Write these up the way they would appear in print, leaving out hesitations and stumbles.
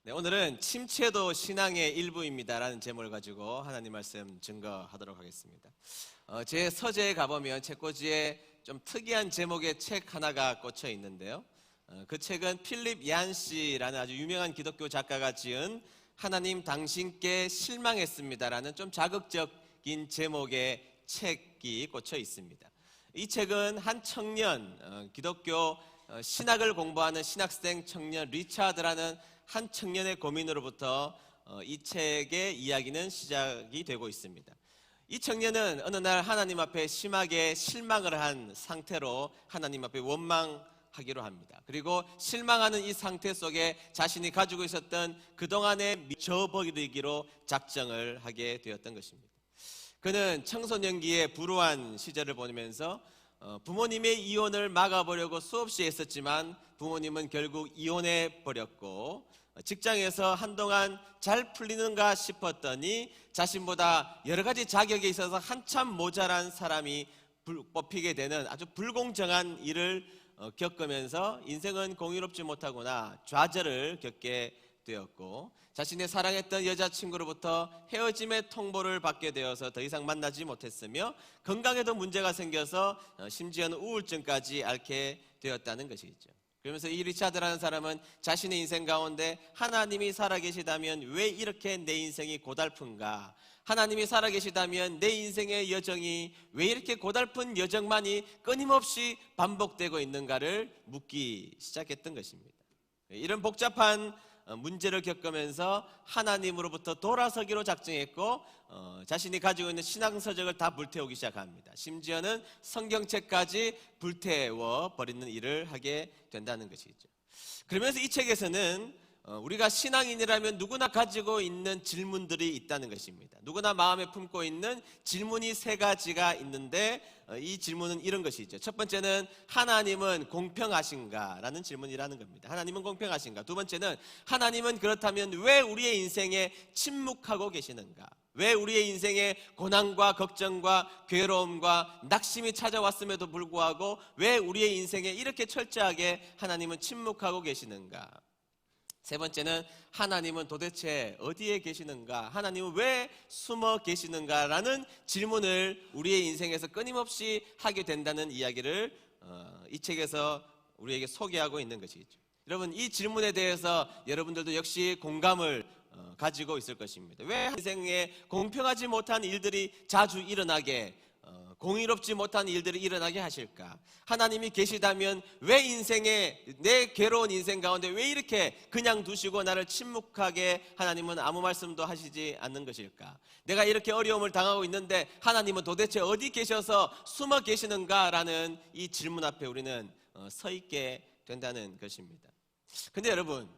네, 오늘은 침체도 신앙의 일부입니다라는 제목을 가지고 하나님 말씀 증거하도록 하겠습니다. 제 서재에 가보면 책꽂이에 좀 특이한 제목의 책 하나가 꽂혀 있는데요. 그 책은 필립 얀시라는 아주 유명한 기독교 작가가 지은 하나님 당신께 실망했습니다라는 좀 자극적인 제목의 책이 꽂혀 있습니다. 이 책은 한 청년, 기독교 신학을 공부하는 신학생 청년 리차드라는 한 청년의 고민으로부터 이 책의 이야기는 시작이 되고 있습니다. 이 청년은 어느 날 하나님 앞에 심하게 실망을 한 상태로 하나님 앞에 원망하기로 합니다. 그리고 실망하는 이 상태 속에 자신이 가지고 있었던 그동안의 저버리기로 작정을 하게 되었던 것입니다. 그는 청소년기에 불우한 시절을 보내면서 부모님의 이혼을 막아보려고 수없이 애썼지만 부모님은 결국 이혼해 버렸고, 직장에서 한동안 잘 풀리는가 싶었더니 자신보다 여러 가지 자격에 있어서 한참 모자란 사람이 뽑히게 되는 아주 불공정한 일을 겪으면서 인생은 공유롭지 못하구나 좌절을 겪게 되었고, 자신의 사랑했던 여자친구로부터 헤어짐의 통보를 받게 되어서 더 이상 만나지 못했으며 건강에도 문제가 생겨서 심지어는 우울증까지 앓게 되었다는 것이죠. 그러면서 이 리차드라는 사람은 자신의 인생 가운데 하나님이 살아계시다면 왜 이렇게 내 인생이 고달픈가? 하나님이 살아계시다면 내 인생의 여정이 왜 이렇게 고달픈 여정만이 끊임없이 반복되고 있는가를 묻기 시작했던 것입니다. 이런 복잡한 문제를 겪으면서 하나님으로부터 돌아서기로 작정했고, 자신이 가지고 있는 신앙서적을 다 불태우기 시작합니다. 심지어는 성경책까지 불태워 버리는 일을 하게 된다는 것이죠. 그러면서 이 책에서는 우리가 신앙인이라면 누구나 가지고 있는 질문들이 있다는 것입니다. 누구나 마음에 품고 있는 질문이 세 가지가 있는데, 이 질문은 이런 것이죠. 첫 번째는 하나님은 공평하신가? 라는 질문이라는 겁니다. 하나님은 공평하신가? 두 번째는 하나님은 그렇다면 왜 우리의 인생에 침묵하고 계시는가? 왜 우리의 인생에 고난과 걱정과 괴로움과 낙심이 찾아왔음에도 불구하고 왜 우리의 인생에 이렇게 철저하게 하나님은 침묵하고 계시는가? 세 번째는 하나님은 도대체 어디에 계시는가? 하나님은 왜 숨어 계시는가라는 질문을 우리의 인생에서 끊임없이 하게 된다는 이야기를 이 책에서 우리에게 소개하고 있는 것이죠. 여러분, 이 질문에 대해서 여러분들도 역시 공감을 가지고 있을 것입니다. 왜 인생에 공평하지 못한 일들이 자주 일어나게, 공의롭지 못한 일들이 일어나게 하실까? 하나님이 계시다면 왜 인생에, 내 괴로운 인생 가운데 왜 이렇게 그냥 두시고 나를 침묵하게 하나님은 아무 말씀도 하시지 않는 것일까? 내가 이렇게 어려움을 당하고 있는데 하나님은 도대체 어디 계셔서 숨어 계시는가라는 이 질문 앞에 우리는 서 있게 된다는 것입니다. 근데 여러분,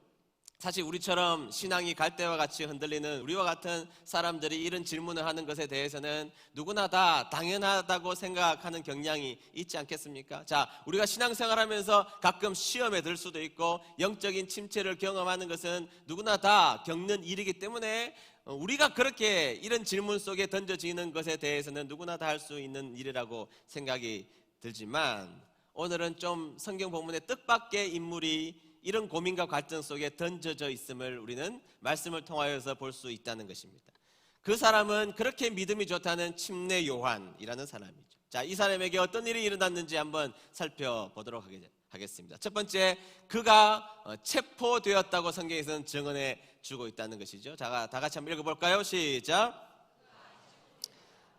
사실 우리처럼 신앙이 갈대와 같이 흔들리는 우리와 같은 사람들이 이런 질문을 하는 것에 대해서는 누구나 다 당연하다고 생각하는 경향이 있지 않겠습니까? 자, 우리가 신앙생활하면서 가끔 시험에 들 수도 있고 영적인 침체를 경험하는 것은 누구나 다 겪는 일이기 때문에 우리가 그렇게 이런 질문 속에 던져지는 것에 대해서는 누구나 다 할 수 있는 일이라고 생각이 들지만, 오늘은 좀 성경 본문의 뜻밖의 인물이 이런 고민과 갈등 속에 던져져 있음을 우리는 말씀을 통하여서 볼 수 있다는 것입니다. 그 사람은 그렇게 믿음이 좋다는 침례 요한이라는 사람이죠. 자, 이 사람에게 어떤 일이 일어났는지 한번 살펴보도록 하겠습니다. 첫 번째, 그가 체포되었다고 성경에서는 증언해 주고 있다는 것이죠. 자, 다 같이 한번 읽어볼까요? 시작.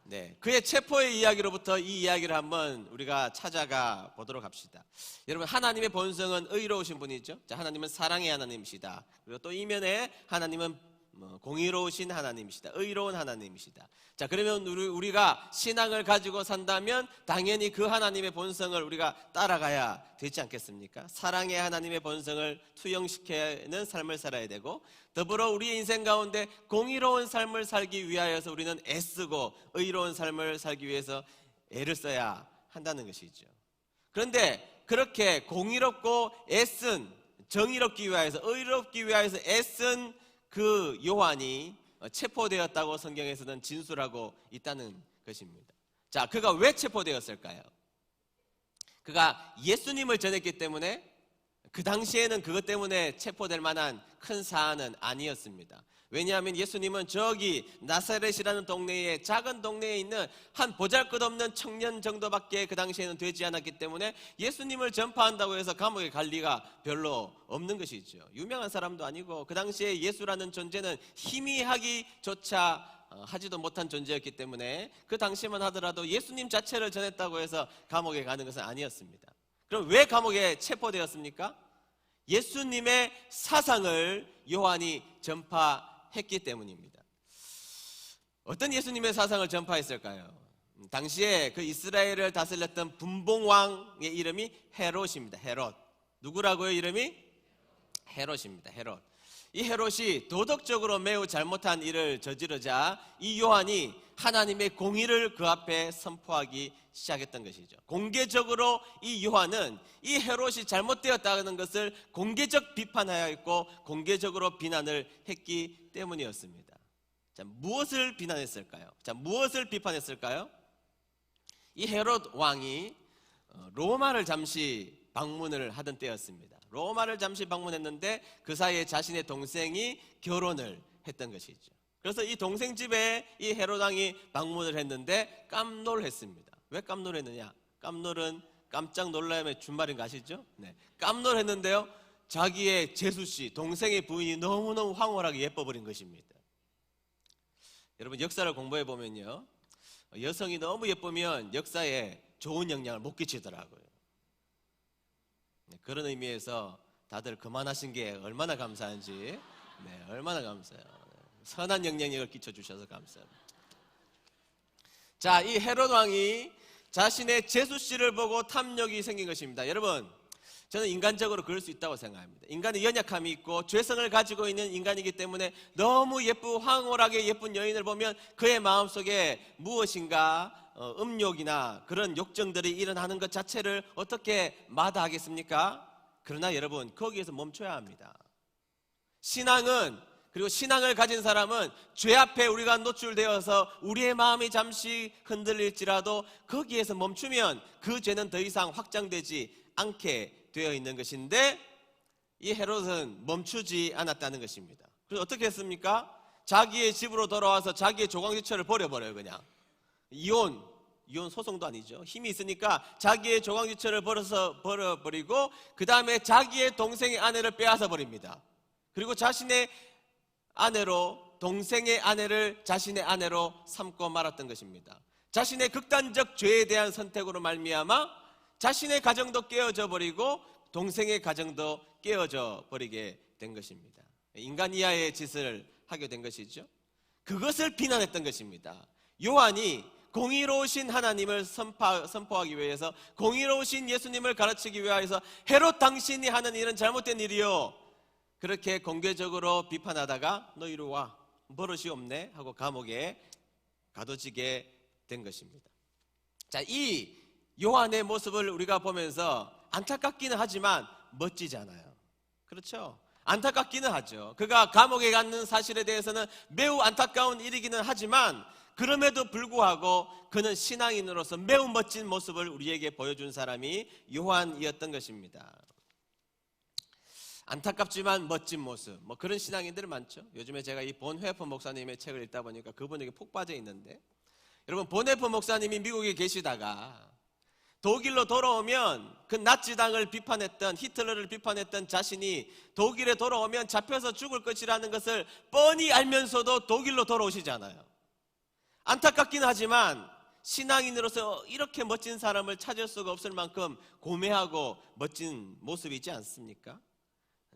네, 그의 체포의 이야기로부터 이 이야기를 한번 우리가 찾아가 보도록 합시다. 여러분, 하나님의 본성은 의로우신 분이죠. 자, 하나님은 사랑의 하나님이시다. 그리고 또 이면에 하나님은 공의로우신 하나님이시다. 의로운 하나님이시다. 자, 그러면 우리가 신앙을 가지고 산다면 당연히 그 하나님의 본성을 우리가 따라가야 되지 않겠습니까? 사랑의 하나님의 본성을 투영시키는 삶을 살아야 되고, 더불어 우리의 인생 가운데 공의로운 삶을 살기 위하여서 우리는 애쓰고 의로운 삶을 살기 위해서 애를 써야 한다는 것이죠. 그런데 그렇게 공의롭고 애쓴, 정의롭기 위하여서, 의롭기 위하여서 애쓴 그 요한이 체포되었다고 성경에서는 진술하고 있다는 것입니다. 자, 그가 왜 체포되었을까요? 그가 예수님을 전했기 때문에 그 당시에는 그것 때문에 체포될 만한 큰 사안은 아니었습니다. 왜냐하면 예수님은 저기 나사렛이라는 동네에, 작은 동네에 있는 한 보잘것없는 청년 정도밖에 그 당시에는 되지 않았기 때문에 예수님을 전파한다고 해서 감옥에 갈 리가 별로 없는 것이죠. 유명한 사람도 아니고 그 당시에 예수라는 존재는 희미하기조차 하지도 못한 존재였기 때문에 그 당시만 하더라도 예수님 자체를 전했다고 해서 감옥에 가는 것은 아니었습니다. 그럼 왜 감옥에 체포되었습니까? 예수님의 사상을 요한이 전파했기 때문입니다. 어떤 예수님의 사상을 전파했을까요? 당시에 그 이스라엘을 다스렸던 분봉왕의 이름이 헤롯입니다. 헤롯. 누구라고요? 이름이? 헤롯입니다. 헤롯. 이 헤롯이 도덕적으로 매우 잘못한 일을 저지르자 이 요한이 하나님의 공의를 그 앞에 선포하기 시작했던 것이죠. 공개적으로 이 요한은 이 헤롯이 잘못되었다는 것을 공개적 비판하였고 공개적으로 비난을 했기 때문이었습니다. 자, 무엇을 비난했을까요? 자, 무엇을 비판했을까요? 이 헤롯 왕이 로마를 잠시 방문을 하던 때였습니다. 로마를 잠시 방문했는데 그 사이에 자신의 동생이 결혼을 했던 것이죠. 그래서 이 동생 집에 이 헤롯 왕이 방문을 했는데 깜놀했습니다. 왜 깜놀했느냐? 깜놀은 깜짝 놀라움의 준말인 거 아시죠? 네. 깜놀했는데요, 자기의 제수씨, 동생의 부인이 너무너무 황홀하게 예뻐버린 것입니다. 여러분, 역사를 공부해 보면요, 여성이 너무 예쁘면 역사에 좋은 영향을 못 끼치더라고요. 그런 의미에서 다들 그만하신 게 얼마나 감사한지, 네, 얼마나 감사해요. 선한 영향력을 끼쳐주셔서 감사합니다. 자, 이 헤롯 왕이 자신의 제수씨를 보고 탐욕이 생긴 것입니다. 여러분, 저는 인간적으로 그럴 수 있다고 생각합니다. 인간의 연약함이 있고 죄성을 가지고 있는 인간이기 때문에 너무 예쁘고 황홀하게 예쁜 여인을 보면 그의 마음속에 무엇인가 음욕이나 그런 욕정들이 일어나는 것 자체를 어떻게 마다하겠습니까? 그러나 여러분, 거기에서 멈춰야 합니다. 신앙은, 그리고 신앙을 가진 사람은 죄 앞에 우리가 노출되어서 우리의 마음이 잠시 흔들릴지라도 거기에서 멈추면 그 죄는 더 이상 확장되지 않게 되어 있는 것인데, 이 헤롯은 멈추지 않았다는 것입니다. 그래서 어떻게 했습니까? 자기의 집으로 돌아와서 자기의 조광지처를 버려버려요. 그냥 이혼 소송도 아니죠. 힘이 있으니까 자기의 조광지처를 버려버리고 그 다음에 자기의 동생의 아내를 빼앗아 버립니다. 그리고 자신의 아내로, 동생의 아내를 자신의 아내로 삼고 말았던 것입니다. 자신의 극단적 죄에 대한 선택으로 말미암아 자신의 가정도 깨어져 버리고 동생의 가정도 깨어져 버리게 된 것입니다. 인간 이하의 짓을 하게 된 것이죠. 그것을 비난했던 것입니다. 요한이 공의로우신 하나님을 선포하기 위해서, 공의로우신 예수님을 가르치기 위해서 헤롯 당신이 하는 일은 잘못된 일이요, 그렇게 공개적으로 비판하다가 너 이리 와, 버릇이 없네 하고 감옥에 가둬지게 된 것입니다. 자, 이 요한의 모습을 우리가 보면서 안타깝기는 하지만 멋지지 않아요. 그렇죠? 안타깝기는 하죠. 그가 감옥에 갔는 사실에 대해서는 매우 안타까운 일이기는 하지만 그럼에도 불구하고 그는 신앙인으로서 매우 멋진 모습을 우리에게 보여준 사람이 요한이었던 것입니다. 안타깝지만 멋진 모습, 그런 신앙인들 많죠. 요즘에 제가 이 본회프 목사님의 책을 읽다 보니까 그분에게 푹 빠져 있는데, 여러분, 본회프 목사님이 미국에 계시다가 독일로 돌아오면 그 나치당을 비판했던, 히틀러를 비판했던 자신이 독일에 돌아오면 잡혀서 죽을 것이라는 것을 뻔히 알면서도 독일로 돌아오시잖아요. 안타깝긴 하지만 신앙인으로서 이렇게 멋진 사람을 찾을 수가 없을 만큼 고매하고 멋진 모습이지 않습니까?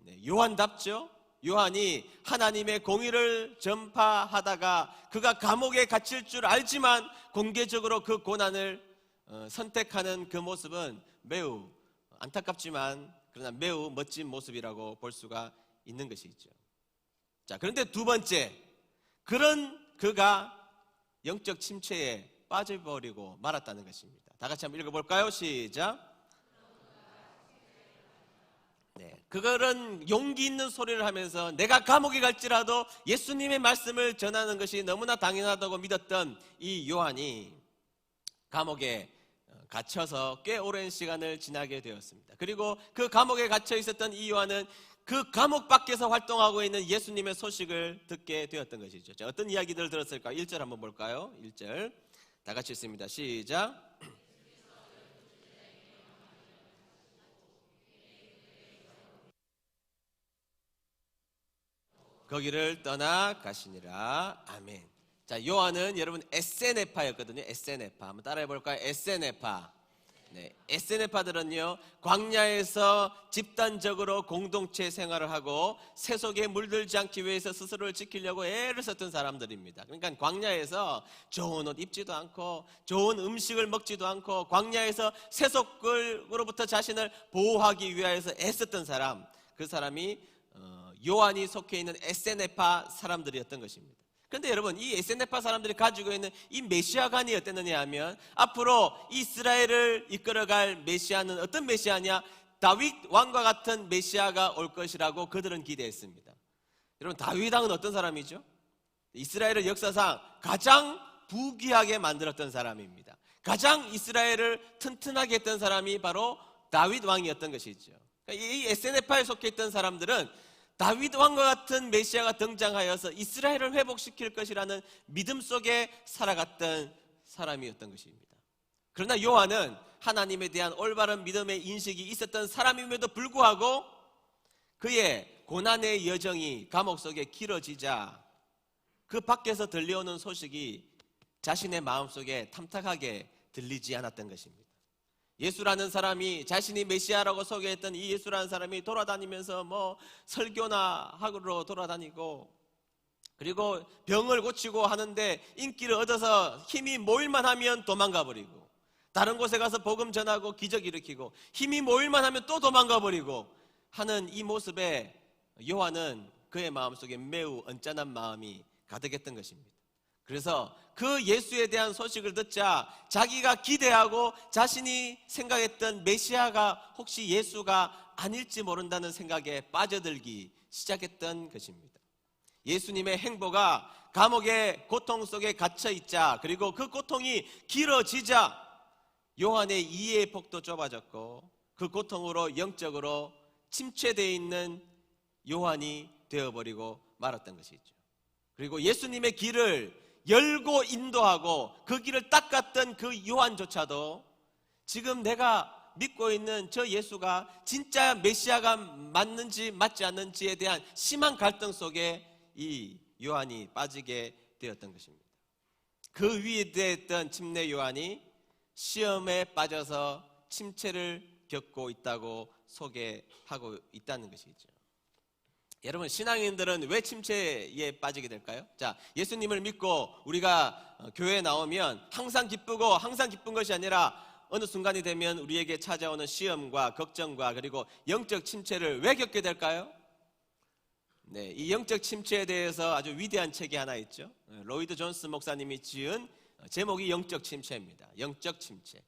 네, 요한답죠. 요한이 하나님의 공의를 전파하다가 그가 감옥에 갇힐 줄 알지만 공개적으로 그 고난을 선택하는 그 모습은 매우 안타깝지만 그러나 매우 멋진 모습이라고 볼 수가 있는 것이죠. 자, 그런데 두 번째, 그런 그가 영적 침체에 빠져버리고 말았다는 것입니다. 다 같이 한번 읽어볼까요? 시작. 네, 그거는 용기 있는 소리를 하면서 내가 감옥에 갈지라도 예수님의 말씀을 전하는 것이 너무나 당연하다고 믿었던 이 요한이 감옥에 갇혀서 꽤 오랜 시간을 지나게 되었습니다. 그리고 그 감옥에 갇혀 있었던 이 요한은 그 감옥 밖에서 활동하고 있는 예수님의 소식을 듣게 되었던 것이죠. 자, 어떤 이야기들을 들었을까요? 1절 한번 볼까요? 1절 다 같이 읽습니다. 시작. 거기를 떠나 가시니라. 아멘. 자, 요한은 여러분 에세네파였거든요. 에세네파. 한번 따라해 볼까요? 에세네파. 네, 에세네파들은요, 광야에서 집단적으로 공동체 생활을 하고 세속에 물들지 않기 위해서 스스로를 지키려고 애를 썼던 사람들입니다. 그러니까 광야에서 좋은 옷 입지도 않고 좋은 음식을 먹지도 않고 광야에서 세속으로부터 자신을 보호하기 위해서 애썼던 사람, 그 사람이 요한이 속해 있는 에세네파 사람들이었던 것입니다. 그런데 여러분, 이 에세네파 사람들이 가지고 있는 이 메시아관이 어땠느냐 하면, 앞으로 이스라엘을 이끌어갈 메시아는 어떤 메시아냐? 다윗 왕과 같은 메시아가 올 것이라고 그들은 기대했습니다. 여러분, 다윗 왕은 어떤 사람이죠? 이스라엘의 역사상 가장 부귀하게 만들었던 사람입니다. 가장 이스라엘을 튼튼하게 했던 사람이 바로 다윗 왕이었던 것이죠. 이 에세네파에 속해 있던 사람들은 다윗 왕과 같은 메시아가 등장하여서 이스라엘을 회복시킬 것이라는 믿음 속에 살아갔던 사람이었던 것입니다. 그러나 요한은 하나님에 대한 올바른 믿음의 인식이 있었던 사람임에도 불구하고 그의 고난의 여정이 감옥 속에 길어지자 그 밖에서 들려오는 소식이 자신의 마음속에 탐탁하게 들리지 않았던 것입니다. 예수라는 사람이, 자신이 메시아라고 소개했던 이 예수라는 사람이 돌아다니면서 설교나 하러 돌아다니고, 그리고 병을 고치고 하는데 인기를 얻어서 힘이 모일만 하면 도망가 버리고, 다른 곳에 가서 복음 전하고 기적 일으키고, 힘이 모일만 하면 또 도망가 버리고 하는 이 모습에 요한은 그의 마음속에 매우 언짢은 마음이 가득했던 것입니다. 그래서 그 예수에 대한 소식을 듣자 자기가 기대하고 자신이 생각했던 메시아가 혹시 예수가 아닐지 모른다는 생각에 빠져들기 시작했던 것입니다. 예수님의 행보가 감옥의 고통 속에 갇혀 있자, 그리고 그 고통이 길어지자 요한의 이해의 폭도 좁아졌고 그 고통으로 영적으로 침체되어 있는 요한이 되어버리고 말았던 것이죠. 그리고 예수님의 길을 열고 인도하고 그 길을 닦았던 그 요한조차도 지금 내가 믿고 있는 저 예수가 진짜 메시아가 맞는지 맞지 않는지에 대한 심한 갈등 속에 이 요한이 빠지게 되었던 것입니다. 그 위에 있던 침례 요한이 시험에 빠져서 침체를 겪고 있다고 소개하고 있다는 것이죠. 여러분, 신앙인들은 왜 침체에 빠지게 될까요? 자, 예수님을 믿고 우리가 교회에 나오면 항상 기쁘고, 항상 기쁜 것이 아니라 어느 순간이 되면 우리에게 찾아오는 시험과 걱정과 그리고 영적 침체를 왜 겪게 될까요? 네, 이 영적 침체에 대해서 아주 위대한 책이 하나 있죠. 로이드 존스 목사님이 지은 제목이 영적 침체입니다. 영적 침체.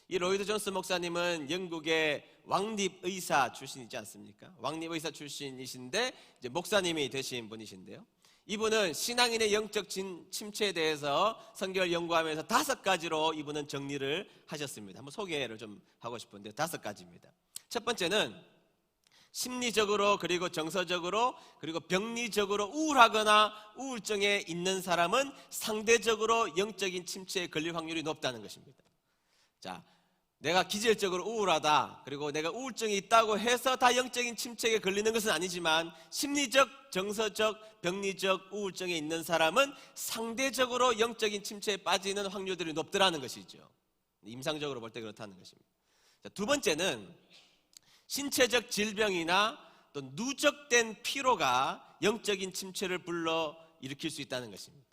이 로이드 존스 목사님은 영국의 왕립의사 출신이지 않습니까? 왕립의사 출신이신데 이제 목사님이 되신 분이신데요. 이분은 신앙인의 영적 침체에 대해서 성경을 연구하면서 5가지로 이분은 정리를 하셨습니다. 한번 소개를 좀 하고 싶은데 5가지입니다. 첫 번째는 심리적으로, 그리고 정서적으로, 그리고 병리적으로 우울하거나 우울증에 있는 사람은 상대적으로 영적인 침체에 걸릴 확률이 높다는 것입니다. 자, 내가 기질적으로 우울하다, 그리고 내가 우울증이 있다고 해서 다 영적인 침체에 걸리는 것은 아니지만 심리적, 정서적, 병리적 우울증에 있는 사람은 상대적으로 영적인 침체에 빠지는 확률들이 높더라는 것이죠. 임상적으로 볼 때 그렇다는 것입니다. 자, 두 번째는 신체적 질병이나 또 누적된 피로가 영적인 침체를 불러 일으킬 수 있다는 것입니다.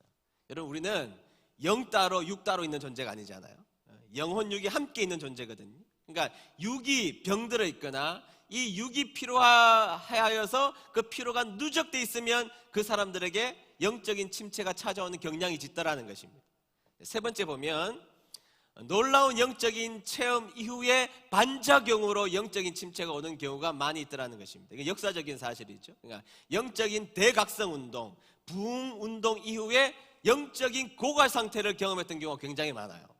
여러분, 우리는 영 따로 육 따로 있는 존재가 아니잖아요. 영혼 육이 함께 있는 존재거든요. 그러니까 육이 병들어 있거나 이 육이 피로하여서 그 피로가 누적돼 있으면 그 사람들에게 영적인 침체가 찾아오는 경향이 짙다라는 것입니다. 세 번째 보면 놀라운 영적인 체험 이후에 반작용으로 영적인 침체가 오는 경우가 많이 있더라는 것입니다. 이게 역사적인 사실이죠. 그러니까 영적인 대각성 운동, 부흥 운동 이후에 영적인 고갈 상태를 경험했던 경우가 굉장히 많아요.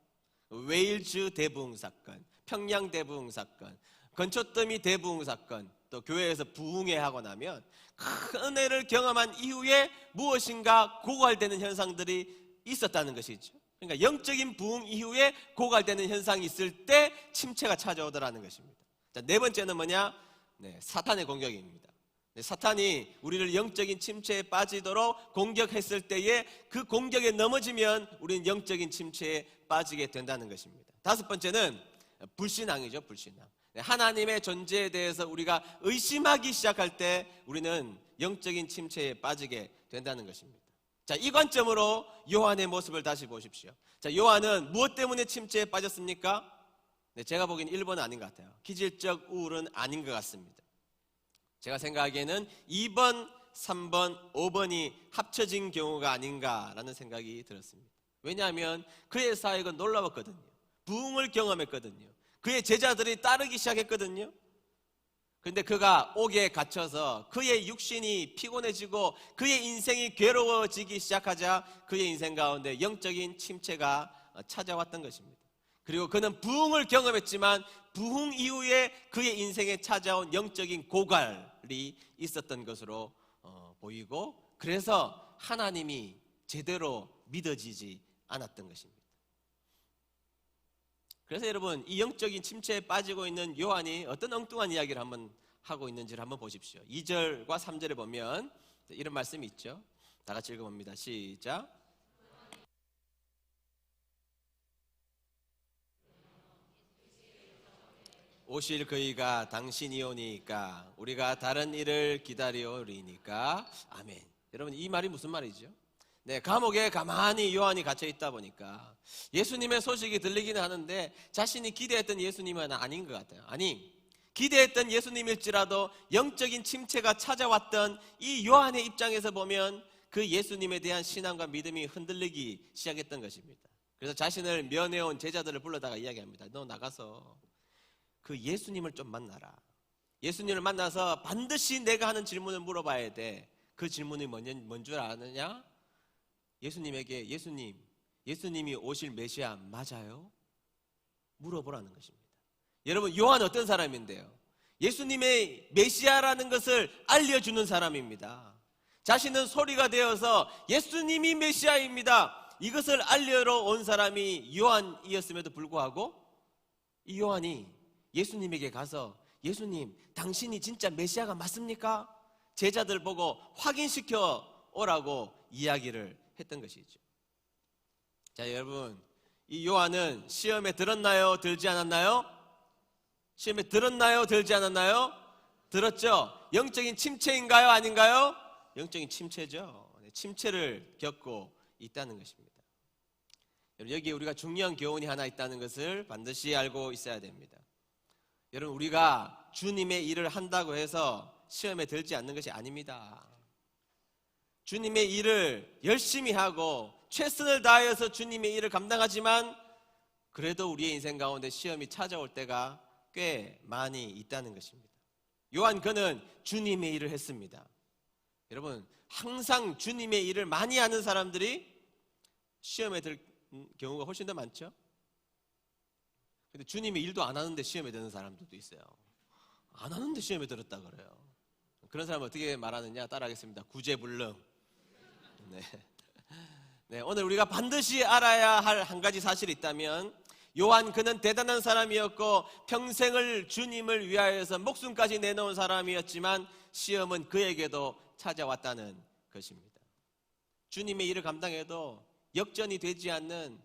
웨일즈 대부흥 사건, 평양 대부흥 사건, 건초더미 대부흥 사건, 또 교회에서 부흥회 하고 나면 큰 은혜를 경험한 이후에 무엇인가 고갈되는 현상들이 있었다는 것이죠. 그러니까 영적인 부흥 이후에 고갈되는 현상이 있을 때 침체가 찾아오더라는 것입니다. 자, 네 번째는 뭐냐? 사탄의 공격입니다. 사탄이 우리를 영적인 침체에 빠지도록 공격했을 때에 그 공격에 넘어지면 우리는 영적인 침체에 빠지게 된다는 것입니다. 다섯 번째는 불신앙이죠. 불신앙. 하나님의 존재에 대해서 우리가 의심하기 시작할 때 우리는 영적인 침체에 빠지게 된다는 것입니다. 자, 이 관점으로 요한의 모습을 다시 보십시오. 자, 요한은 무엇 때문에 침체에 빠졌습니까? 제가 보기엔 1번은 아닌 것 같아요. 기질적 우울은 아닌 것 같습니다. 제가 생각하기에는 2번, 3번, 5번이 합쳐진 경우가 아닌가라는 생각이 들었습니다. 왜냐하면 그의 사역은 놀라웠거든요. 부흥을 경험했거든요. 그의 제자들이 따르기 시작했거든요. 그런데 그가 옥에 갇혀서 그의 육신이 피곤해지고 그의 인생이 괴로워지기 시작하자 그의 인생 가운데 영적인 침체가 찾아왔던 것입니다. 그리고 그는 부흥을 경험했지만 부흥 이후에 그의 인생에 찾아온 영적인 고갈이 있었던 것으로 보이고, 그래서 하나님이 제대로 믿어지지 않았던 것입니다. 그래서 여러분, 이 영적인 침체에 빠지고 있는 요한이 어떤 엉뚱한 이야기를 한번 하고 있는지를 한번 보십시오. 2절과 3절에 보면 이런 말씀이 있죠. 다 같이 읽어봅니다. 시작. 오실 그이가 당신이 오니까 우리가 다른 일을 기다려오리니까 아멘. 여러분, 이 말이 무슨 말이죠? 감옥에 가만히 요한이 갇혀 있다 보니까 예수님의 소식이 들리기는 하는데 자신이 기대했던 예수님은 아닌 것 같아요. 아니, 기대했던 예수님일지라도 영적인 침체가 찾아왔던 이 요한의 입장에서 보면 그 예수님에 대한 신앙과 믿음이 흔들리기 시작했던 것입니다. 그래서 자신을 면회온 제자들을 불러다가 이야기합니다. 너 나가서 그 예수님을 좀 만나라. 예수님을 만나서 반드시 내가 하는 질문을 물어봐야 돼. 그 질문이 뭔 줄 아느냐? 예수님에게 예수님이 오실 메시아 맞아요? 물어보라는 것입니다. 여러분, 요한은 어떤 사람인데요? 예수님의 메시아라는 것을 알려주는 사람입니다. 자신은 소리가 되어서 예수님이 메시아입니다, 이것을 알려러 온 사람이 요한이었음에도 불구하고 이 요한이 예수님에게 가서 예수님, 당신이 진짜 메시아가 맞습니까? 제자들 보고 확인시켜 오라고 이야기를 했던 것이죠. 자, 여러분, 이 요한은 시험에 들었나요? 들지 않았나요? 시험에 들었나요? 들지 않았나요? 들었죠? 영적인 침체인가요? 아닌가요? 영적인 침체죠. 침체를 겪고 있다는 것입니다. 여러분, 여기에 우리가 중요한 교훈이 하나 있다는 것을 반드시 알고 있어야 됩니다. 여러분, 우리가 주님의 일을 한다고 해서 시험에 들지 않는 것이 아닙니다. 주님의 일을 열심히 하고 최선을 다해서 주님의 일을 감당하지만 그래도 우리의 인생 가운데 시험이 찾아올 때가 꽤 많이 있다는 것입니다. 요한, 그는 주님의 일을 했습니다. 여러분, 항상 주님의 일을 많이 하는 사람들이 시험에 들 경우가 훨씬 더 많죠. 근데 주님의 일도 안 하는데 시험에 드는 사람들도 있어요. 안 하는데 시험에 들었다 그래요. 그런 사람은 어떻게 말하느냐? 따라하겠습니다. 구제불능. 오늘 우리가 반드시 알아야 할 한 가지 사실이 있다면, 요한, 그는 대단한 사람이었고 평생을 주님을 위하여서 목숨까지 내놓은 사람이었지만 시험은 그에게도 찾아왔다는 것입니다. 주님의 일을 감당해도 역전이 되지 않는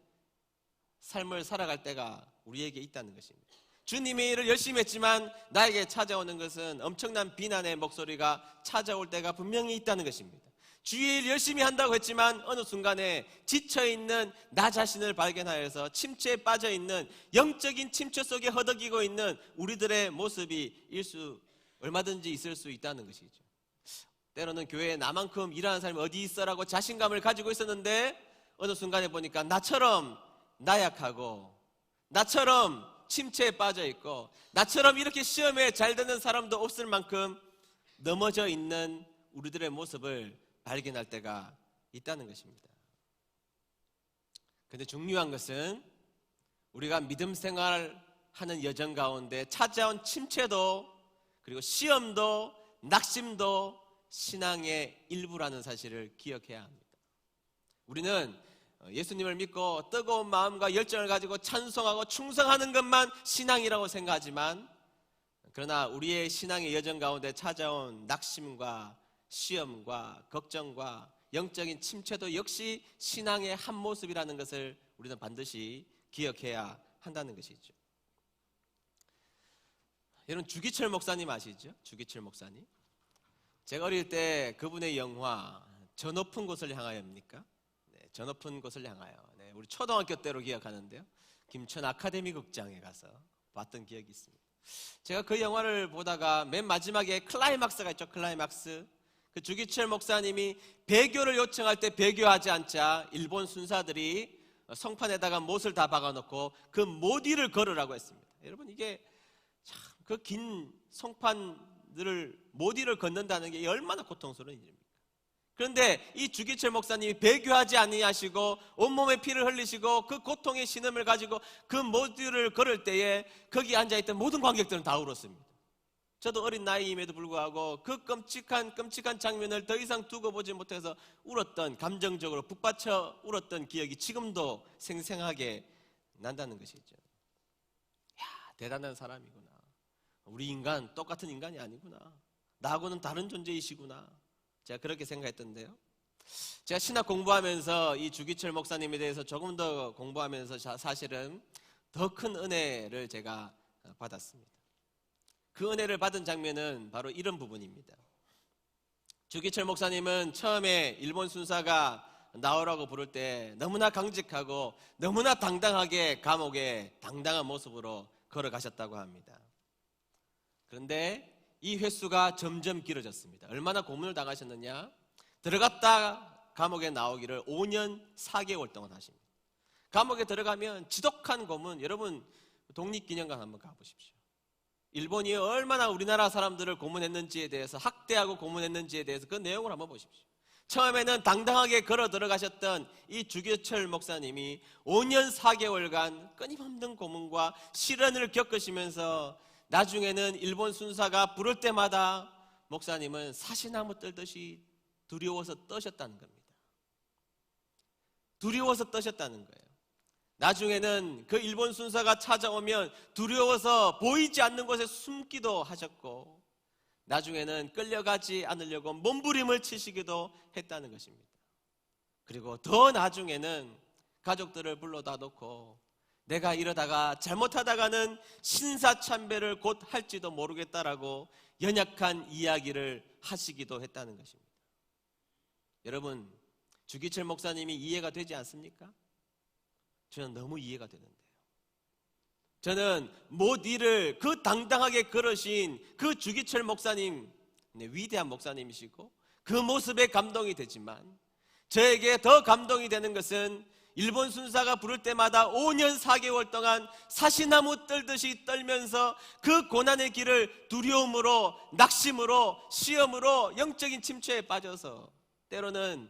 삶을 살아갈 때가 우리에게 있다는 것입니다. 주님의 일을 열심히 했지만 나에게 찾아오는 것은 엄청난 비난의 목소리가 찾아올 때가 분명히 있다는 것입니다. 주의 일 열심히 한다고 했지만 어느 순간에 지쳐있는 나 자신을 발견하여서 침체에 빠져있는, 영적인 침체 속에 허덕이고 있는 우리들의 모습이 얼마든지 있을 수 있다는 것이죠. 때로는 교회에 나만큼 일하는 사람이 어디 있어라고 자신감을 가지고 있었는데 어느 순간에 보니까 나처럼 나약하고 나처럼 침체에 빠져있고 나처럼 이렇게 시험에 잘 되는 사람도 없을 만큼 넘어져 있는 우리들의 모습을 발견할 때가 있다는 것입니다. 그런데 중요한 것은 우리가 믿음 생활하는 여정 가운데 찾아온 침체도, 그리고 시험도, 낙심도 신앙의 일부라는 사실을 기억해야 합니다. 우리는 예수님을 믿고 뜨거운 마음과 열정을 가지고 찬송하고 충성하는 것만 신앙이라고 생각하지만, 그러나 우리의 신앙의 여정 가운데 찾아온 낙심과 시험과 걱정과 영적인 침체도 역시 신앙의 한 모습이라는 것을 우리는 반드시 기억해야 한다는 것이죠. 여러분, 주기철 목사님 아시죠? 주기철 목사님. 제가 어릴 때 그분의 영화 저 높은 곳을 향하여입니까? 네, 저 높은 곳을 향하여. 네, 우리 초등학교 때로 기억하는데요. 김천 아카데미 극장에 가서 봤던 기억이 있습니다. 제가 그 영화를 보다가 맨 마지막에 클라이막스가 있죠. 클라이막스. 그 주기철 목사님이 배교를 요청할 때 배교하지 않자 일본 순사들이 성판에다가 못을 다 박아놓고 그 못 위를 걸으라고 했습니다. 여러분, 이게 참 그 긴 성판들을 못 위를 걷는다는 게 얼마나 고통스러운 일입니까? 그런데 이 주기철 목사님이 배교하지 아니하시고 온몸에 피를 흘리시고 그 고통의 신음을 가지고 그 못 위를 걸을 때에 거기 앉아있던 모든 관객들은 다 울었습니다. 저도 어린 나이임에도 불구하고 그 끔찍한 장면을 더 이상 두고 보지 못해서 울었던, 감정적으로 북받쳐 울었던 기억이 지금도 생생하게 난다는 것이죠. 야, 대단한 사람이구나. 우리 인간 똑같은 인간이 아니구나. 나하고는 다른 존재이시구나. 제가 그렇게 생각했던데요. 제가 신학 공부하면서 이 주기철 목사님에 대해서 조금 더 공부하면서 사실은 더 큰 은혜를 제가 받았습니다. 그 은혜를 받은 장면은 바로 이런 부분입니다. 주기철 목사님은 처음에 일본 순사가 나오라고 부를 때 너무나 강직하고 너무나 당당하게 감옥에 당당한 모습으로 걸어가셨다고 합니다. 그런데 이 횟수가 점점 길어졌습니다. 얼마나 고문을 당하셨느냐? 들어갔다 감옥에 나오기를 5년 4개월 동안 하십니다. 감옥에 들어가면 지독한 고문, 여러분 독립기념관 한번 가보십시오. 일본이 얼마나 우리나라 사람들을 고문했는지에 대해서, 학대하고 고문했는지에 대해서 그 내용을 한번 보십시오. 처음에는 당당하게 걸어 들어가셨던 이 주기철 목사님이 5년 4개월간 끊임없는 고문과 시련을 겪으시면서 나중에는 일본 순사가 부를 때마다 목사님은 사시나무 떨듯이 두려워서 떠셨다는 겁니다. 두려워서 떠셨다는 거예요. 나중에는 그 일본 순사가 찾아오면 두려워서 보이지 않는 곳에 숨기도 하셨고, 나중에는 끌려가지 않으려고 몸부림을 치시기도 했다는 것입니다. 그리고 더 나중에는 가족들을 불러다 놓고 내가 이러다가 잘못하다가는 신사참배를 곧 할지도 모르겠다라고 연약한 이야기를 하시기도 했다는 것입니다. 여러분, 주기철 목사님이 이해가 되지 않습니까? 저는 너무 이해가 되는데요. 저는 못 위를 그 당당하게 걸으신 그 주기철 목사님, 위대한 목사님이시고 그 모습에 감동이 되지만, 저에게 더 감동이 되는 것은 일본 순사가 부를 때마다 5년 4개월 동안 사시나무 떨듯이 떨면서 그 고난의 길을 두려움으로, 낙심으로, 시험으로, 영적인 침체에 빠져서 때로는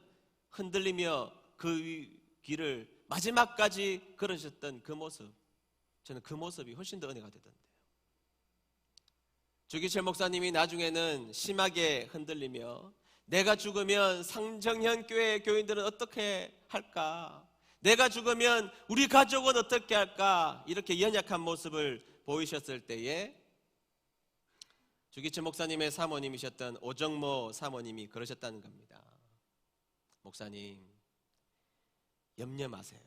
흔들리며 그 길을 마지막까지 걸으셨던 그 모습, 저는 그 모습이 훨씬 더 은혜가 되던데요. 주기철 목사님이 나중에는 심하게 흔들리며 내가 죽으면 상정현 교회 교인들은 어떻게 할까? 내가 죽으면 우리 가족은 어떻게 할까? 이렇게 연약한 모습을 보이셨을 때에 주기철 목사님의 사모님이셨던 오정모 사모님이 그러셨다는 겁니다. 목사님, 염려 마세요.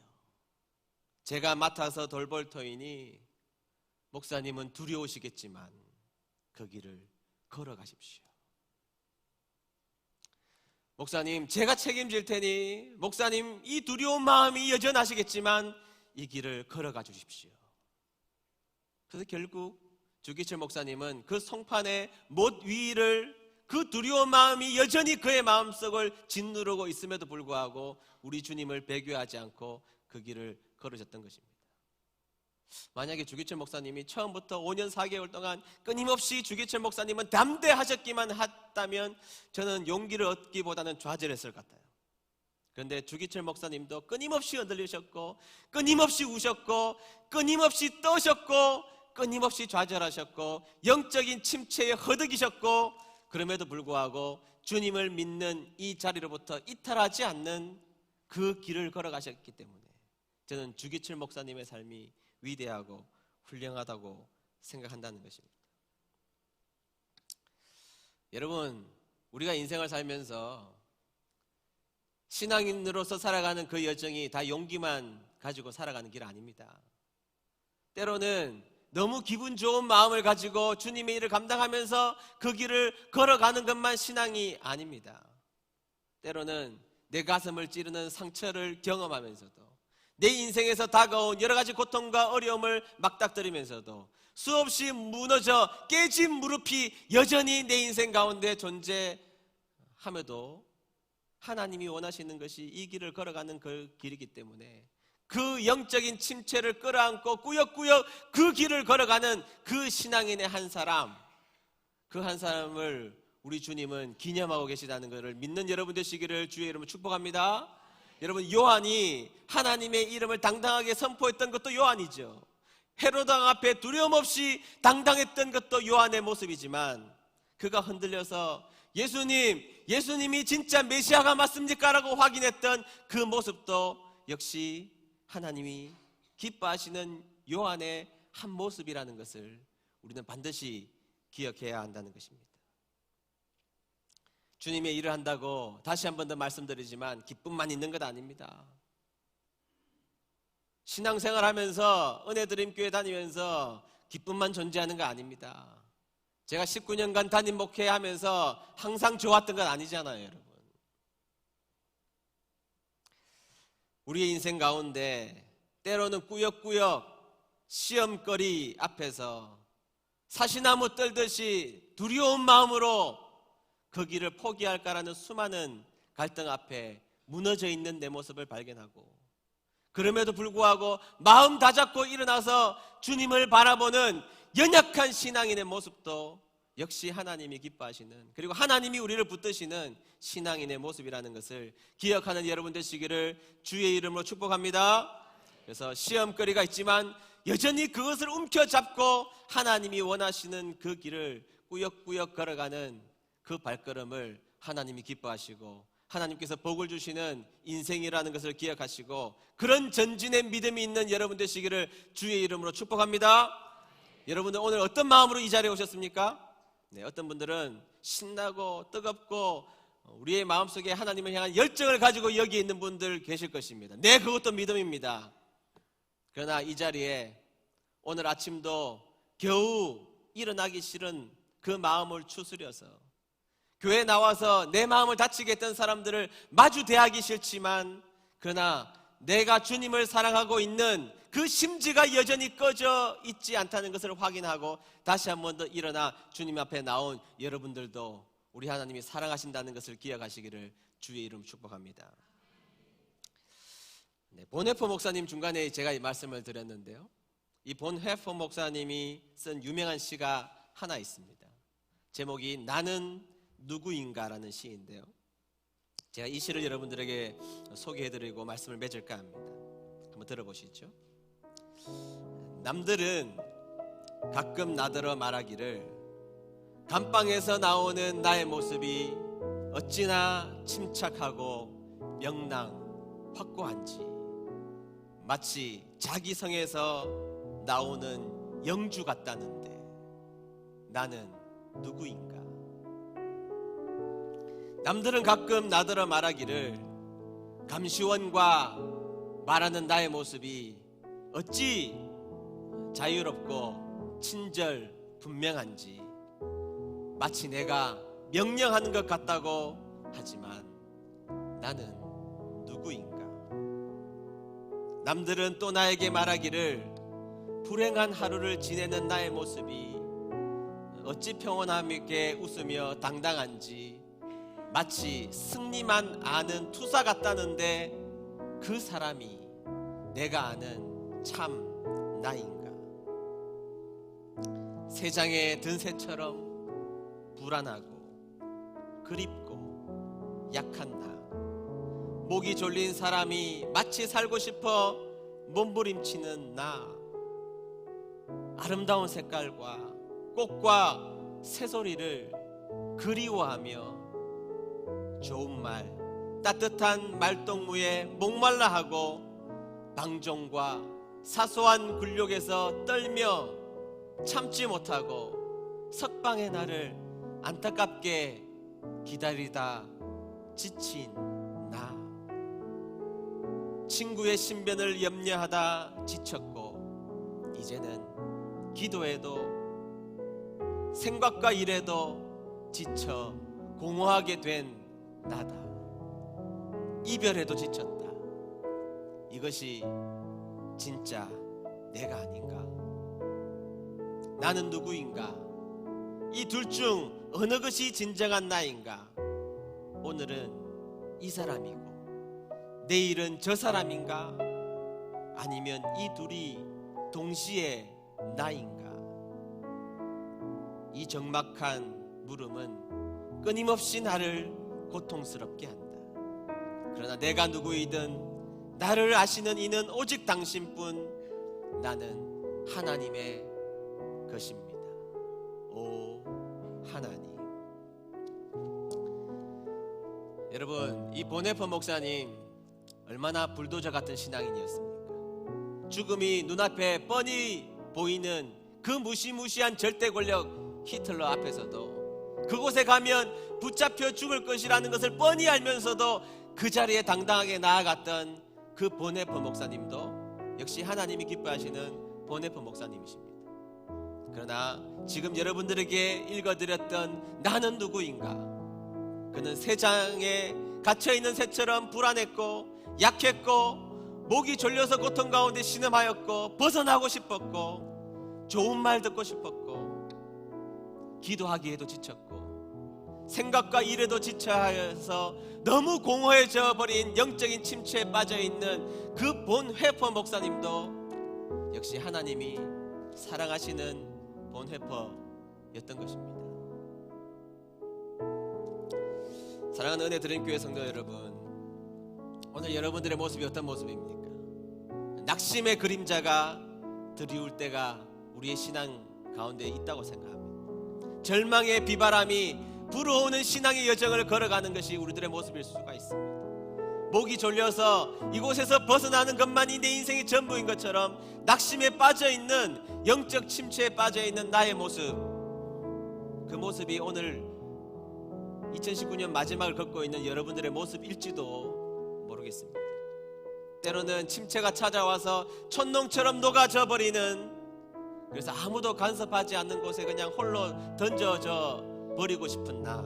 제가 맡아서 돌볼 터이니 목사님은 두려우시겠지만 그 길을 걸어가십시오. 목사님, 제가 책임질 테니 목사님 이 두려운 마음이 여전하시겠지만 이 길을 걸어가 주십시오. 그래서 결국 주기철 목사님은 그 송판의 못 위를, 그 두려운 마음이 여전히 그의 마음속을 짓누르고 있음에도 불구하고 우리 주님을 배교하지 않고 그 길을 걸으셨던 것입니다. 만약에 주기철 목사님이 처음부터 5년 4개월 동안 끊임없이 주기철 목사님은 담대하셨기만 했다면 저는 용기를 얻기보다는 좌절했을 것 같아요. 그런데 주기철 목사님도 끊임없이 흔들리셨고, 끊임없이 우셨고, 끊임없이 떠셨고, 끊임없이 좌절하셨고, 영적인 침체에 허덕이셨고, 그럼에도 불구하고 주님을 믿는 이 자리로부터 이탈하지 않는 그 길을 걸어가셨기 때문에 저는 주기철 목사님의 삶이 위대하고 훌륭하다고 생각한다는 것입니다. 여러분, 우리가 인생을 살면서 신앙인으로서 살아가는 그 여정이 다 용기만 가지고 살아가는 길 아닙니다. 때로는 너무 기분 좋은 마음을 가지고 주님의 일을 감당하면서 그 길을 걸어가는 것만 신앙이 아닙니다. 때로는 내 가슴을 찌르는 상처를 경험하면서도, 내 인생에서 다가온 여러 가지 고통과 어려움을 맞닥뜨리면서도 수없이 무너져 깨진 무릎이 여전히 내 인생 가운데 존재함에도 하나님이 원하시는 것이 이 길을 걸어가는 그 길이기 때문에 그 영적인 침체를 끌어안고 꾸역꾸역 그 길을 걸어가는 그 신앙인의 한 사람, 그 한 사람을 우리 주님은 기념하고 계시다는 것을 믿는 여러분 되시기를 주의 이름으로 축복합니다. 여러분, 요한이 하나님의 이름을 당당하게 선포했던 것도 요한이죠. 헤로드 왕 앞에 두려움 없이 당당했던 것도 요한의 모습이지만, 그가 흔들려서 예수님이 진짜 메시아가 맞습니까? 라고 확인했던 그 모습도 역시 하나님이 기뻐하시는 요한의 한 모습이라는 것을 우리는 반드시 기억해야 한다는 것입니다. 주님의 일을 한다고 다시 한 번 더 말씀드리지만 기쁨만 있는 것 아닙니다. 신앙생활 하면서 은혜드림교회 다니면서 기쁨만 존재하는 거 아닙니다. 제가 19년간 담임 목회하면서 항상 좋았던 건 아니잖아요, 여러분. 우리의 인생 가운데 때로는 꾸역꾸역 시험거리 앞에서 사시나무 떨듯이 두려운 마음으로 그 길을 포기할까라는 수많은 갈등 앞에 무너져 있는 내 모습을 발견하고, 그럼에도 불구하고 마음 다잡고 일어나서 주님을 바라보는 연약한 신앙인의 모습도 역시 하나님이 기뻐하시는, 그리고 하나님이 우리를 붙드시는 신앙인의 모습이라는 것을 기억하는 여러분 되시기를 주의 이름으로 축복합니다. 그래서 시험거리가 있지만 여전히 그것을 움켜잡고 하나님이 원하시는 그 길을 꾸역꾸역 걸어가는 그 발걸음을 하나님이 기뻐하시고 하나님께서 복을 주시는 인생이라는 것을 기억하시고, 그런 전진의 믿음이 있는 여러분 되시기를 주의 이름으로 축복합니다. 여러분들 오늘 어떤 마음으로 이 자리에 오셨습니까? 네, 어떤 분들은 신나고 뜨겁고 우리의 마음속에 하나님을 향한 열정을 가지고 여기 있는 분들 계실 것입니다. 네, 그것도 믿음입니다. 그러나 이 자리에 오늘 아침도 겨우 일어나기 싫은 그 마음을 추스려서 교회에 나와서 내 마음을 다치게 했던 사람들을 마주 대하기 싫지만, 그러나 내가 주님을 사랑하고 있는 그 심지가 여전히 꺼져 있지 않다는 것을 확인하고 다시 한 번 더 일어나 주님 앞에 나온 여러분들도 우리 하나님이 사랑하신다는 것을 기억하시기를 주의 이름 축복합니다. 네, 본헤퍼 목사님 중간에 제가 이 말씀을 드렸는데요, 이 본헤퍼 목사님이 쓴 유명한 시가 하나 있습니다. 제목이 나는 누구인가라는 시인데요, 제가 이 시를 여러분들에게 소개해드리고 말씀을 맺을까 합니다. 한번 들어보시죠. 남들은 가끔 나더러 말하기를 감방에서 나오는 나의 모습이 어찌나 침착하고 명랑 확고한지, 마치 자기 성에서 나오는 영주 같다는데 나는 누구인가? 남들은 가끔 나더러 말하기를 감시원과 말하는 나의 모습이 어찌 자유롭고 친절 분명한지, 마치 내가 명령하는 것 같다고 하지만 나는 누구인가? 남들은 또 나에게 말하기를 불행한 하루를 지내는 나의 모습이 어찌 평온함 있게 웃으며 당당한지, 마치 승리만 아는 투사 같다는데 그 사람이 내가 아는 참 나인가? 세상에 든 새처럼 불안하고 그립고 약한 나, 목이 졸린 사람이 마치 살고 싶어 몸부림치는 나, 아름다운 색깔과 꽃과 새소리를 그리워하며 좋은 말, 따뜻한 말동무에 목말라하고 방종과 사소한 굴욕에서 떨며 참지 못하고 석방의 날을 안타깝게 기다리다 지친 나, 친구의 신변을 염려하다 지쳤고 이제는 기도에도 생각과 일에도 지쳐 공허하게 된 나다. 이별에도 지쳤다. 이것이 진짜 내가 아닌가? 나는 누구인가? 이 둘 중 어느 것이 진정한 나인가? 오늘은 이 사람이고 내일은 저 사람인가? 아니면 이 둘이 동시에 나인가? 이 적막한 물음은 끊임없이 나를 고통스럽게 한다. 그러나 내가 누구이든 나를 아시는 이는 오직 당신뿐. 나는 하나님의 것입니다. 오 하나님. 여러분, 이 보네퍼 목사님 얼마나 불도저 같은 신앙인이었습니까? 죽음이 눈앞에 뻔히 보이는 그 무시무시한 절대 권력 히틀러 앞에서도, 그곳에 가면 붙잡혀 죽을 것이라는 것을 뻔히 알면서도 그 자리에 당당하게 나아갔던 그 보네퍼 목사님도 역시 하나님이 기뻐하시는 보네퍼 목사님이십니다. 그러나 지금 여러분들에게 읽어드렸던 나는 누구인가? 그는 새장에 갇혀있는 새처럼 불안했고 약했고 목이 졸려서 고통 가운데 신음하였고 벗어나고 싶었고 좋은 말 듣고 싶었고 기도하기에도 지쳤고 생각과 일에도 지쳐하여서 너무 공허해져 버린 영적인 침체에 빠져있는 그 본회퍼 목사님도 역시 하나님이 사랑하시는 본회퍼였던 것입니다. 사랑하는 은혜 드림 교회 성도 여러분, 오늘 여러분들의 모습이 어떤 모습입니까? 낙심의 그림자가 드리울 때가 우리의 신앙 가운데 있다고 생각합니다. 절망의 비바람이 불어오는 신앙의 여정을 걸어가는 것이 우리들의 모습일 수가 있습니다. 목이 졸려서 이곳에서 벗어나는 것만이 내 인생의 전부인 것처럼 낙심에 빠져있는, 영적 침체에 빠져있는 나의 모습, 그 모습이 오늘 2019년 마지막을 걷고 있는 여러분들의 모습일지도 모르겠습니다. 때로는 침체가 찾아와서 촌농처럼 녹아져 버리는, 그래서 아무도 간섭하지 않는 곳에 그냥 홀로 던져져 버리고 싶은 나.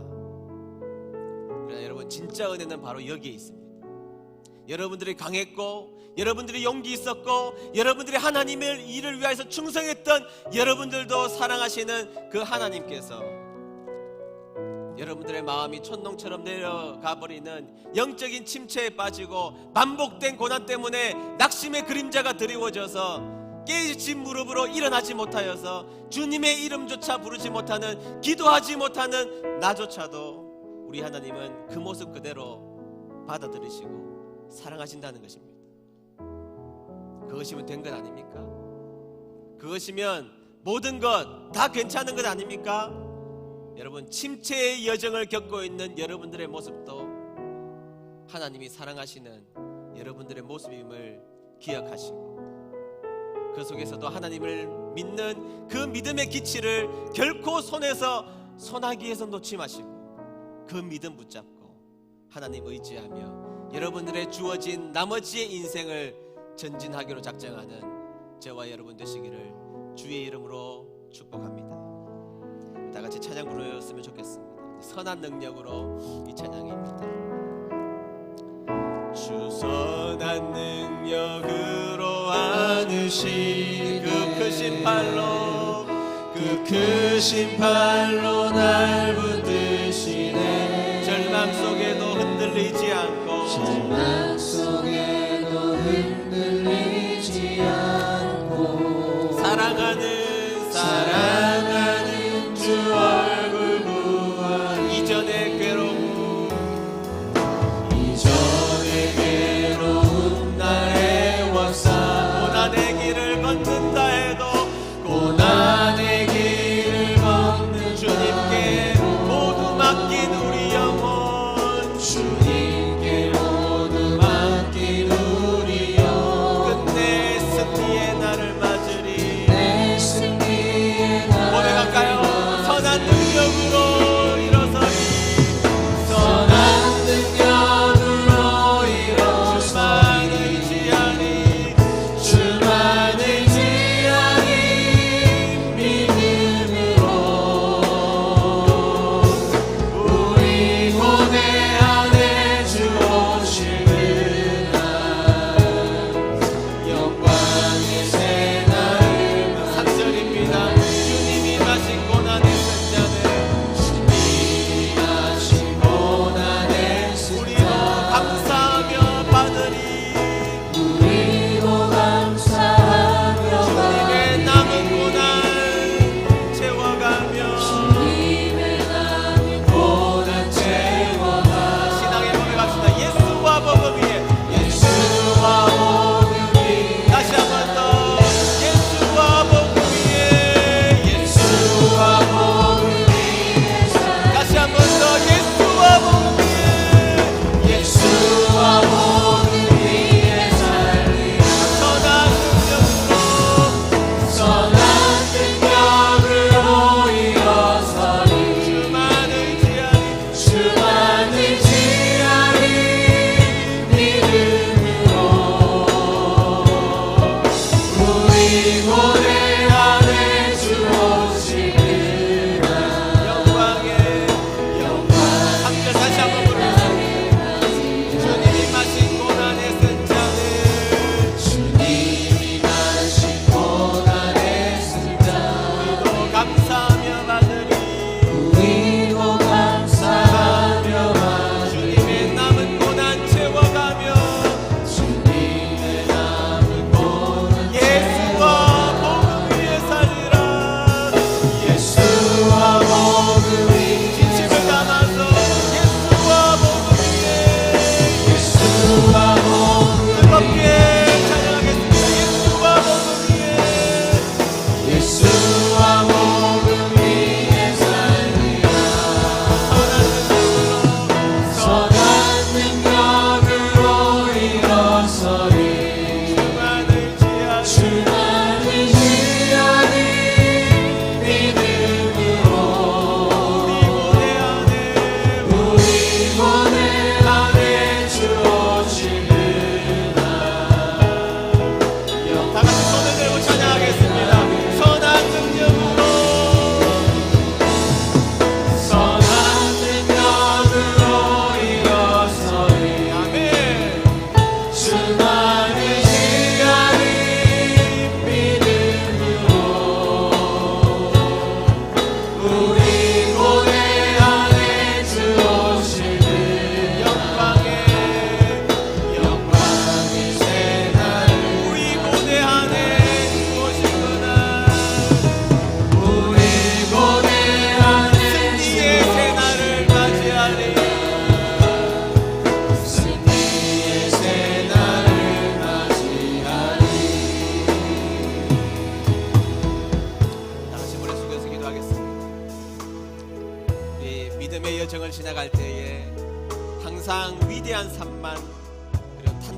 그러나 여러분, 진짜 은혜는 바로 여기에 있습니다. 여러분들이 강했고, 여러분들이 용기 있었고, 여러분들이 하나님의 일을 위해서 충성했던 여러분들도 사랑하시는 그 하나님께서 여러분들의 마음이 촌농처럼 내려가 버리는 영적인 침체에 빠지고 반복된 고난 때문에 낙심의 그림자가 드리워져서 깨진 무릎으로 일어나지 못하여서 주님의 이름조차 부르지 못하는, 기도하지 못하는 나조차도 우리 하나님은 그 모습 그대로 받아들이시고 사랑하신다는 것입니다. 그것이면 된 것 아닙니까? 그것이면 모든 것 다 괜찮은 것 아닙니까? 여러분, 침체의 여정을 겪고 있는 여러분들의 모습도 하나님이 사랑하시는 여러분들의 모습임을 기억하시고, 그 속에서도 하나님을 믿는 그 믿음의 기치를 결코 소나기에서 놓지 마시고 그 믿음 붙잡고 하나님 의지하며 여러분들의 주어진 나머지의 인생을 전진하기로 작정하는 저와 여러분 되시기를 주의 이름으로 축복합니다. 다 같이 찬양 부르셨으면 좋겠습니다. 선한 능력으로 이 찬양입니다. 주 선한 능력으로 안으신 그 크신 팔로, 그 크신 팔로 날 붙드시네. 절망 속에도 흔들리지 않고, 절망 속에도 흔들리지 않고, 사랑하는 주 얼굴 구하니, 이전의 괴로움, 이전의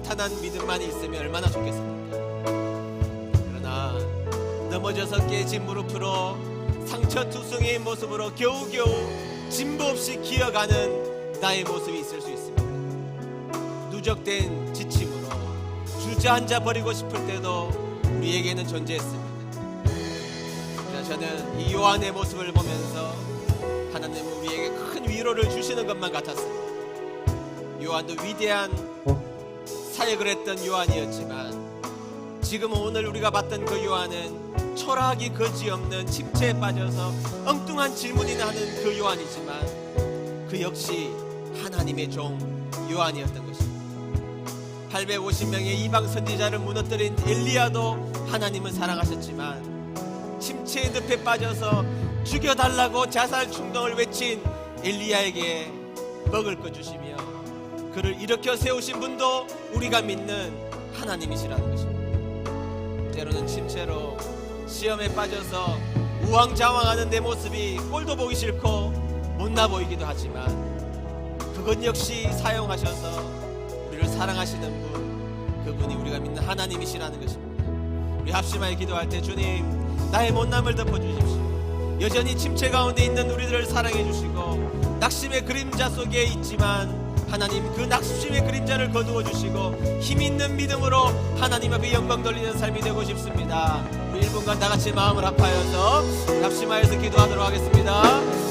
탄탄한 믿음만이 있으면 얼마나 좋겠습니까? 그러나 넘어져서 깨진 무릎으로 상처투성이의 모습으로 겨우겨우 진보 없이 기어가는 나의 모습이 있을 수 있습니다. 누적된 지침으로 주저앉아 버리고 싶을 때도 우리에게는 존재했습니다. 그래서 저는 이 요한의 모습을 보면서 하나님은 우리에게 큰 위로를 주시는 것만 같았습니다. 요한도 위대한 사역을 했던 요한이었지만 지금 오늘 우리가 봤던 그 요한은 초라하기 거지없는 침체에 빠져서 엉뚱한 질문이나 하는 그 요한이지만 그 역시 하나님의 종 요한이었던 것입니다. 850명의 이방 선지자를 무너뜨린 엘리야도 하나님은 사랑하셨지만 침체의 늪에 빠져서 죽여달라고 자살 충동을 외친 엘리야에게 먹을 것 주시며 그를 일으켜 세우신 분도 우리가 믿는 하나님이시라는 것입니다. 때로는 침체로 시험에 빠져서 우왕좌왕하는 내 모습이 꼴도 보기 싫고 못나 보이기도 하지만 그것 역시 사용하셔서 우리를 사랑하시는 분, 그분이 우리가 믿는 하나님이시라는 것입니다. 우리 합심하여 기도할 때 주님 나의 못남을 덮어주십시오. 여전히 침체 가운데 있는 우리들을 사랑해 주시고 낙심의 그림자 속에 있지만 하나님 그 낙심의 그림자를 거두어 주시고 힘있는 믿음으로 하나님 앞에 영광 돌리는 삶이 되고 싶습니다. 우리 1분간 다 같이 마음을 합하여서 낙심하여서 기도하도록 하겠습니다.